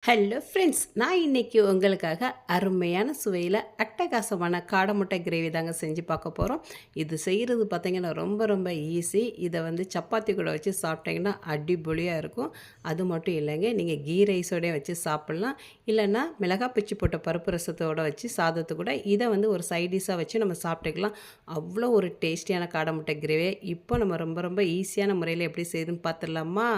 Hello friends, நான் இன்னைக்கு உங்களுக்காக அருமையான சுவையில் அட்டகாசமான காடை முட்டை கிரேவி தாங்க செஞ்சு பார்க்க போகிறோம். இது செய்கிறது பார்த்திங்கன்னா ரொம்ப ரொம்ப ஈஸி. இதை சப்பாத்தி கூட வச்சு சாப்பிட்டிங்கன்னா அடிப்பொலியாக இருக்கும். அது மட்டும் இல்லைங்க, நீங்கள் கீ ரைஸோடய வச்சு சாப்பிட்லாம். இல்லைன்னா மிளகாய் பிச்சு போட்ட பருப்பு ரசத்தோடு வச்சு சாதத்து கூட இதை ஒரு சைடிஷாக வச்சு நம்ம சாப்பிட்டுக்கலாம். அவ்வளோ ஒரு டேஸ்டியான காடை முட்டை கிரேவி இப்போ நம்ம ரொம்ப ரொம்ப ஈஸியான முறையில் எப்படி செய்யுதுன்னு பார்த்துடலாமா?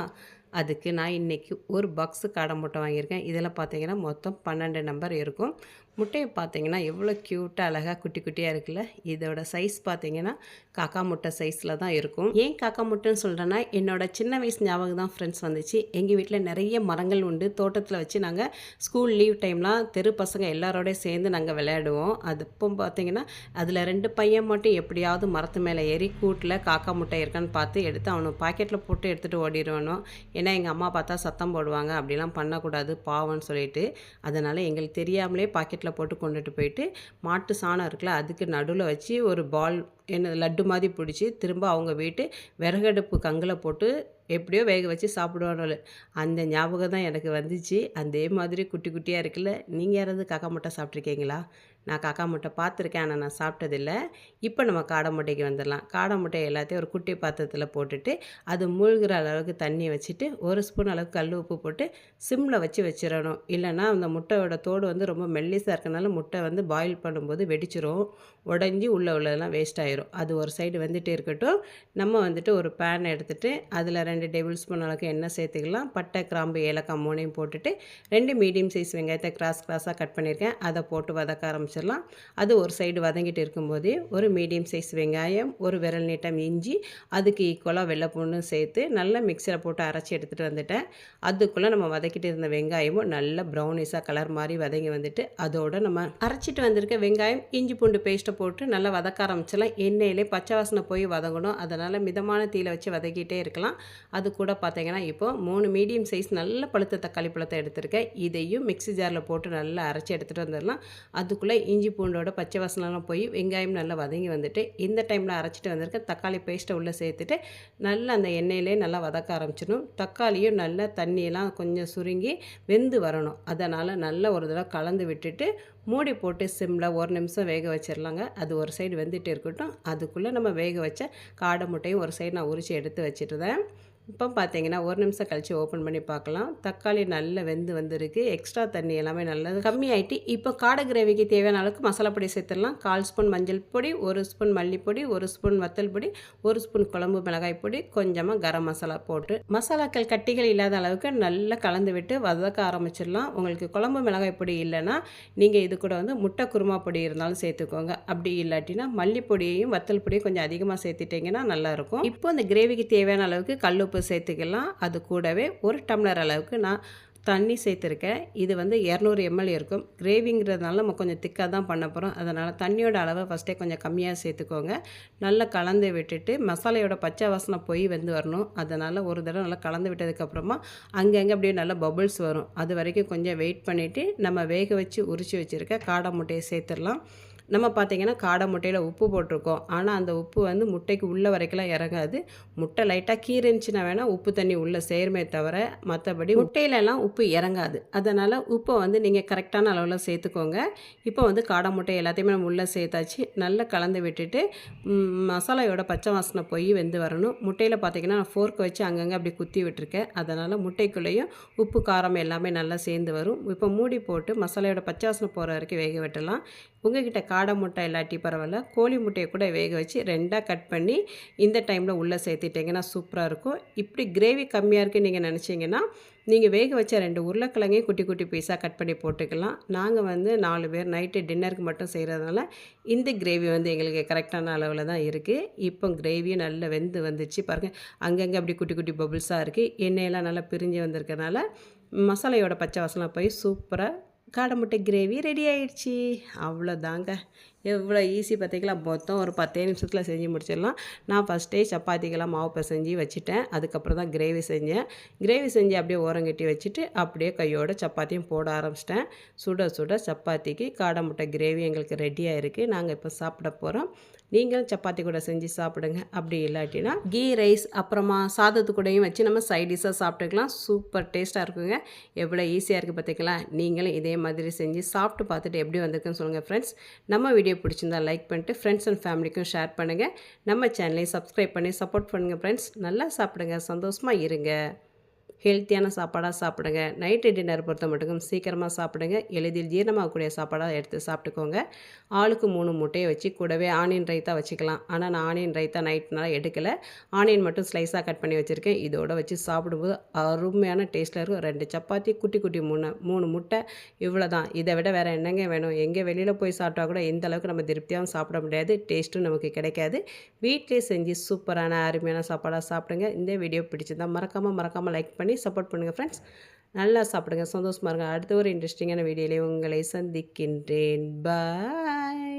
அதுக்கு நான் இன்றைக்கி ஒரு பாக்ஸு காடை முட்டை வாங்கியிருக்கேன். இதில் பார்த்தீங்கன்னா மொத்தம் 12 நம்பர் இருக்கும். முட்டையை பார்த்தீங்கன்னா எவ்வளோ க்யூட்டாக அழகாக குட்டி குட்டியாக இருக்குல்ல. இதோட சைஸ் பார்த்தீங்கன்னா காக்கா முட்டை சைஸில் தான் இருக்கும். ஏன் காக்கா முட்டைன்னு சொல்கிறேன்னா, என்னோட சின்ன வயசு ஞாபகம் தான் ஃப்ரெண்ட்ஸ் வந்துச்சு. எங்கள் வீட்டில் நிறைய மரங்கள் உண்டு. தோட்டத்தில் வச்சு நாங்கள் ஸ்கூல் லீவ் டைம்லாம் தெரு பசங்க எல்லாரோடையும் சேர்ந்து நாங்கள் விளையாடுவோம். அது இப்போ பார்த்தீங்கன்னா அதில் 2 பையன் மட்டும் எப்படியாவது மரத்து மேலே ஏறி கூட்டில் காக்கா முட்டை இருக்கான்னு பார்த்து எடுத்து அவனை பாக்கெட்டில் போட்டு எடுத்துகிட்டு ஓடிடுவானோ. ஏன்னா எங்கள் அம்மா பார்த்தா சத்தம் போடுவாங்க, அப்படிலாம் பண்ணக்கூடாது பாவம்னு சொல்லிட்டு. அதனால் எங்களுக்கு தெரியாமலே பாக்கெட்டில் போட்டு கொண்டுட்டு போயிட்டு மாட்டு சாணம் இருக்குல்ல, அதுக்கு நடுவில் வச்சு ஒரு பால் லட்டு மாதிரி பிடிச்சி திரும்ப அவங்க வீட்டு விறகடுப்பு கங்கில் போட்டு எப்படியோ வேக வச்சு சாப்பிடுவானு அந்த ஞாபகம் தான் எனக்கு வந்துச்சு. அதே மாதிரி குட்டி குட்டியாக இருக்குல்ல. நீங்கள் யாராவது காக்கா முட்டை சாப்பிட்ருக்கீங்களா? நான் காக்கா முட்டை பார்த்துருக்கேன், ஆனால் நான் சாப்பிட்டதில்லை. இப்போ நம்ம காடை முட்டைக்கு வந்துடலாம். காடை முட்டை எல்லாத்தையும் ஒரு குட்டி பாத்திரத்தில் போட்டுட்டு அது மூழ்கிற அளவுக்கு தண்ணி வச்சுட்டு 1 ஸ்பூன் அளவுக்கு கல் உப்பு போட்டு சிம்மில் வச்சு வச்சிடணும். இல்லைனா அந்த முட்டையோட தோடு ரொம்ப மெல்லிஸாக இருக்கனால முட்டை பாயில் பண்ணும்போது வெடிச்சிரும், உடஞ்சி உள்ளதெல்லாம் வேஸ்ட் ஆயிரும். அது ஒரு சைடு வந்துகிட்டே இருக்கட்டும். நம்ம ஒரு பேன் எடுத்துகிட்டு அதில் 2 டேபிள் ஸ்பூன் அளவுக்கு எண்ணெய் சேர்த்துக்கலாம். பட்டை, கிராம்பு, ஏலக்காய் 3 போட்டுட்டு 2 மீடியம் சைஸ் வெங்காயத்தை கிராஸாக கட் பண்ணியிருக்கேன். அதை போட்டு வதக்க ஆரம்பிச்சிடலாம். அது ஒரு சைடு வதங்கிட்டு இருக்கும்போதே ஒரு மீடியம் சைஸ் வெங்காயம், ஒரு விரல் நீட்டம் இஞ்சி, அதுக்கு ஈக்குவலாக வெள்ளைப்பூண்டு சேர்த்து நல்லா மிக்சியில் போட்டு அரைச்சி எடுத்துகிட்டு வந்துட்டேன். அதுக்குள்ளே நம்ம வதக்கிட்டு இருந்த வெங்காயமும் நல்லா ப்ரௌனிஷாக கலர் மாதிரி வதங்கி வந்துட்டு அதோடு நம்ம அரைச்சிட்டு வந்திருக்க வெங்காயம், இஞ்சி பூண்டு பேஸ்ட்டை போட்டு நல்லா வதக்க ஆரம்பிச்சிடலாம். எண்ணெயிலே பச்சை வாசனை போய் வதங்கணும். அதனால் மிதமான தீயில் வச்சு வதக்கிட்டே இருக்கலாம். அது கூட பார்த்தீங்கன்னா இப்போது 3 மீடியம் சைஸ் நல்ல பழுத்த தக்காளி பழத்தை எடுத்துருக்கேன். இதையும் மிக்ஸி ஜாரில் போட்டு நல்லா அரைச்சி எடுத்துகிட்டு வந்துடலாம். அதுக்குள்ளே இஞ்சி பூண்டோட பச்சை வாசனைலாம் போய் வெங்காயம் நல்லா வதங்கி வந்துட்டு இந்த டைமில் அரைச்சிட்டு வந்திருக்க தக்காளி பேஸ்ட்டை உள்ளே சேர்த்துட்டு நல்லா அந்த எண்ணெயிலே நல்லா வதக்க ஆரம்பிச்சிடணும். தக்காளியும் நல்லா தண்ணியெல்லாம் கொஞ்சம் சுருங்கி வெந்து வரணும். அதனால் நல்லா ஒரு தடவை கலந்து விட்டுட்டு மூடி போட்டு சிம்மில் 1 நிமிஷம் வேக வச்சிடலாங்க. அது ஒரு சைடு வெந்துட்டு இருக்கட்டும். அதுக்குள்ளே நம்ம வேக வச்ச காடை முட்டையும் ஒரு சைடு நான் உரித்து எடுத்து வச்சுட்டுதேன். இப்போ பார்த்தீங்கன்னா 1 நிமிஷம் கழித்து ஓப்பன் பண்ணி பார்க்கலாம். தக்காளி நல்லா வெந்து வந்திருக்கு. எக்ஸ்ட்ரா தண்ணி எல்லாமே நல்லா கம்மியாயிட்டு இப்போ காடை கிரேவிக்கு தேவையான அளவுக்கு மசாலா பொடி சேர்த்துடலாம். 1/4 ஸ்பூன் மஞ்சள் பொடி, 1 ஸ்பூன் மல்லிப்பொடி, 1 ஸ்பூன் வத்தல் பொடி, 1 ஸ்பூன் குழம்பு மிளகாய் பொடி, கொஞ்சமாக கரம் மசாலா போட்டு மசாலாக்கள் கட்டிகள் இல்லாத அளவுக்கு நல்லா கலந்து விட்டு வதக்க ஆரம்பிச்சிடலாம். உங்களுக்கு குழம்பு மிளகாய் பொடி இல்லைன்னா நீங்கள் இது கூட முட்டை குருமா பொடி இருந்தாலும் சேர்த்துக்கோங்க. அப்படி இல்லாட்டினா மல்லிப்பொடியையும் வத்தல் பொடியும் கொஞ்சம் அதிகமாக சேர்த்துட்டிங்கன்னா நல்லாயிருக்கும். இப்போ இந்த கிரேவிக்கு தேவையான அளவுக்கு கல்லுப்பு சேர்த்துக்கலாம். அது கூடவே 1 டம்ளர் அளவுக்கு நான் தண்ணி சேர்த்துருக்கேன். இது 200 ml இருக்கும். கிரேவிங்கிறதுனால நம்ம கொஞ்சம் திக்காக தான் பண்ண போகிறோம். அதனால் தண்ணியோட அளவை ஃபஸ்ட்டே கொஞ்சம் கம்மியாக சேர்த்துக்கோங்க. நல்லா கலந்து விட்டுட்டு மசாலையோட பச்சை வாசனை போய் வரணும். அதனால் ஒரு தடவை நல்லா கலந்து விட்டதுக்கப்புறமா அங்கங்கே அப்படியே நல்லா பபுள்ஸ் வரும். அது வரைக்கும் கொஞ்சம் வெயிட் பண்ணிவிட்டு நம்ம வேக வச்சு உரித்து வச்சுருக்க காடை முட்டையை சேர்த்துடலாம். நம்ம பார்த்திங்கன்னா காடை முட்டையில் உப்பு போட்டிருக்கோம். ஆனால் அந்த உப்பு முட்டைக்கு உள்ளே வரைக்கெல்லாம் இறங்காது. முட்டை லைட்டாக கீறிஞ்சினா வேணால் உப்பு தண்ணி உள்ளே சேருமே தவிர மற்றபடி முட்டையிலலாம் உப்பு இறங்காது. அதனால் உப்பை நீங்கள் கரெக்டான அளவில் சேர்த்துக்கோங்க. இப்போ காடை முட்டை எல்லாத்தையுமே நம்ம உள்ளே சேர்த்தாச்சு. நல்லா கலந்து விட்டுட்டு மசாலாயோட பச்சை வாசனை போய் வெந்து வரணும். முட்டையில் பார்த்திங்கன்னா நான் ஃபோர்க் வச்சு அங்கங்கே அப்படி குத்தி விட்டுருக்கேன். அதனால் முட்டைக்குள்ளேயும் உப்பு காரம் எல்லாமே நல்லா சேர்ந்து வரும். இப்போ மூடி போட்டு மசாலையோட பச்சை வாசனை போகிற வரைக்கும் வேக விட்டுடலாம். உங்கள்கிட்ட காடை முட்டை இல்லாட்டி பரவாயில்ல, கோழி முட்டையை கூட வேக வச்சு 2ஆக கட் பண்ணி இந்த டைமில் உள்ளே சேர்த்துட்டிங்கன்னா சூப்பராக இருக்கும். இப்படி கிரேவி கம்மியாக இருக்குன்னு நீங்கள் நினச்சிங்கன்னா நீங்கள் வேக வச்ச 2 உருளைக்கிழங்கையும் குட்டி குட்டி பீஸாக கட் பண்ணி போட்டுக்கலாம். நாங்கள் 4 பேர் நைட்டு டின்னருக்கு மட்டும் செய்கிறதுனால இந்த கிரேவி எங்களுக்கு கரெக்டான அளவில் தான் இருக்குது. இப்போ கிரேவியும் நல்லா வெந்து வந்துச்சு பாருங்கள். அங்கங்கே அப்படி குட்டி குட்டி பபுள்ஸாக இருக்குது. எண்ணெயெல்லாம் நல்லா பிரிஞ்சு வந்திருக்கனால மசாலையோட பச்சை வாசனை போய் சூப்பராக காடை முட்டை கிரேவி ரெடி ஆயிடுச்சு. அவ்வளோதாங்க. எவ்வளோ ஈஸி பார்த்தீங்களா, மொத்தம் ஒரு 10 நிமிஷத்தில் செஞ்சு முடிச்சிடலாம். நான் ஃபஸ்ட்டே சப்பாத்திக்கெல்லாம் மாவு பிசைஞ்சு வச்சுட்டேன். அதுக்கப்புறம் தான் கிரேவி செஞ்சேன். கிரேவி செஞ்சு அப்படியே ஓரங்கட்டி வச்சுட்டு அப்படியே கையோட சப்பாத்தியும் போட ஆரம்பிச்சிட்டேன். சுட சுட சப்பாத்திக்கு காடை முட்டை கிரேவி எங்களுக்கு ரெடியாக இருக்குது. நாங்கள் இப்போ சாப்பிட போகிறோம். நீங்களும் சப்பாத்தி கூட செஞ்சு சாப்பிடுங்க. அப்படி இல்லாட்டினா கீ ரைஸ் அப்புறமா சாதத்து கூடயும் வச்சு நம்ம சைட் டிஷ்ஷாக சாப்பிட்டுக்கலாம். சூப்பர் டேஸ்ட்டாக இருக்குங்க. எவ்வளோ ஈஸியாக இருக்குது பார்த்திங்களா. நீங்களும் இதே மாதிரி செஞ்சு சாப்பிட்டு பார்த்துட்டு எப்படி வந்திருக்குன்னு சொல்லுங்கள் ஃப்ரெண்ட்ஸ். நம்ம வீடியோ பிடிச்சிருந்தா லைக் பண்ணிட்டு ஃப்ரெண்ட்ஸ் அண்ட் ஃபேமிலிக்கும் ஷேர் பண்ணுங்கள். நம்ம சேனலையும் சப்ஸ்கிரைப் பண்ணி சப்போர்ட் பண்ணுங்கள் ஃப்ரெண்ட்ஸ். நல்லா சாப்பிடுங்க, சந்தோஷமாக இருங்க. ஹெல்த்தியான சாப்பாடாக சாப்பிடுங்க. நைட்டு டின்னர் பொறுத்த மட்டும் சீக்கிரமாக சாப்பிடுங்க. எளிதில் ஜீரணமாகக்கூடிய சாப்பாடாக எடுத்து சாப்பிட்டுக்கோங்க. ஆளுக்கு 3 முட்டையை வச்சு கூடவே ஆனியன் ரைத்தா வச்சுக்கலாம். ஆனால் நான் ஆனியன் ரைத்தா நைட்னால எடுக்கலை. ஆனியன் மட்டும் ஸ்லைஸாக கட் பண்ணி வச்சுருக்கேன். இதோட வச்சு சாப்பிடும்போது அருமையான டேஸ்ட்டில் இருக்கும். 2 சப்பாத்தி, குட்டி குட்டி 3 முட்டை, இவ்வளோ தான். இதை விட வேறு என்னங்க வேணும்? எங்கே வெளியில் போய் சாப்பிட்டா கூட இந்த அளவுக்கு நம்ம திருப்தியாகவும் சாப்பிட முடியாது. டேஸ்ட்டும் நமக்கு கிடைக்காது. வீட்டிலே செஞ்சு சூப்பரான அருமையான சாப்பாடாக சாப்பிடுங்க. இந்த வீடியோ பிடிச்சிருந்தா மறக்காமல் லைக் பண்ணி சப்போர்ட் பண்ணுங்கள் ஃப்ரெண்ட்ஸ். நல்லா சாப்பிடுங்க, சந்தோஷமாக இருங்க. அடுத்த ஒரு இன்ட்ரெஸ்டிங்கான வீடியோவில் உங்களை சந்திக்கின்றேன். பாய்.